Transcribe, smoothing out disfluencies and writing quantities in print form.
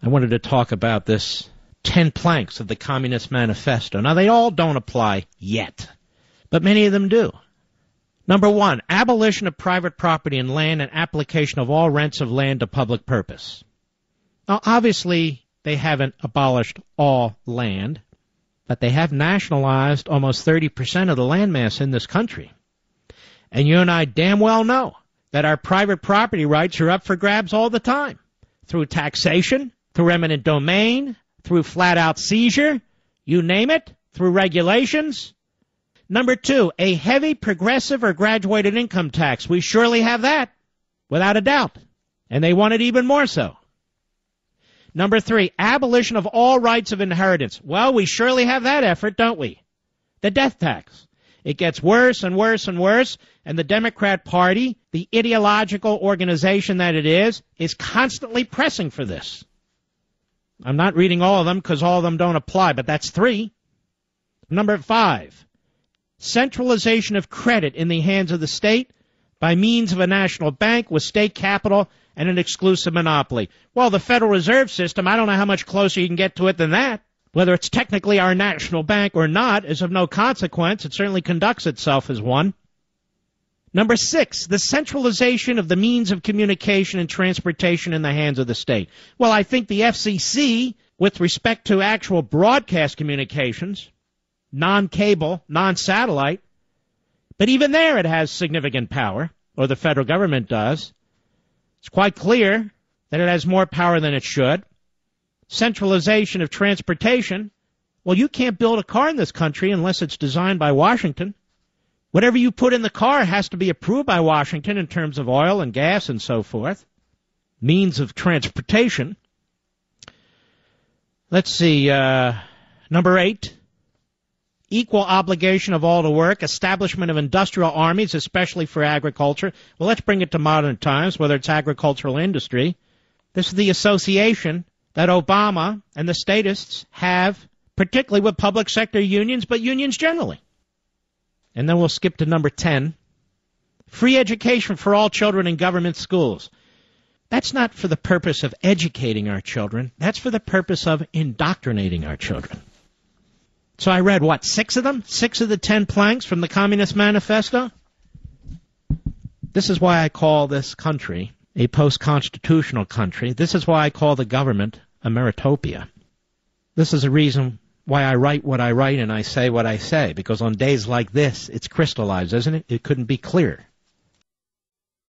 I wanted to talk about this 10 planks of the Communist Manifesto. Now, they all don't apply yet, but many of them do. Number 1, abolition of private property in land and application of all rents of land to public purpose. Now, obviously, they haven't abolished all land, but they have nationalized almost 30% of the landmass in this country. And you and I damn well know that our private property rights are up for grabs all the time, through taxation, through eminent domain, through flat-out seizure, you name it, through regulations. Number 2, a heavy progressive or graduated income tax. We surely have that, without a doubt. And they want it even more so. Number 3, abolition of all rights of inheritance. Well, we surely have that effort, don't we? The death tax. It gets worse and worse and worse, and the Democrat Party, the ideological organization that it is constantly pressing for this. I'm not reading all of them because all of them don't apply, but that's 3. Number 5, centralization of credit in the hands of the state by means of a national bank with state capital and an exclusive monopoly. Well, the Federal Reserve System, I don't know how much closer you can get to it than that. Whether it's technically our national bank or not is of no consequence. It certainly conducts itself as one. Number 6, the centralization of the means of communication and transportation in the hands of the state. Well, I think the FCC, with respect to actual broadcast communications, non-cable, non-satellite, but even there it has significant power, or the federal government does. It's quite clear that it has more power than it should. Centralization of transportation. Well, you can't build a car in this country unless it's designed by Washington. Whatever you put in the car has to be approved by Washington in terms of oil and gas and so forth. Means of transportation. Let's see, number 8. Equal obligation of all to work, establishment of industrial armies, especially for agriculture. Well, let's bring it to modern times, whether it's agricultural industry. This is the association that Obama and the statists have, particularly with public sector unions, but unions generally. And then we'll skip to number 10. Free education for all children in government schools. That's not for the purpose of educating our children. That's for the purpose of indoctrinating our children. So I read, 6 of them? 6 of the 10 planks from the Communist Manifesto? This is why I call this country a post-constitutional country. This is why I call the government a meritopia. This is a reason why I write what I write and I say what I say, because on days like this, it's crystallized, isn't it? It couldn't be clearer.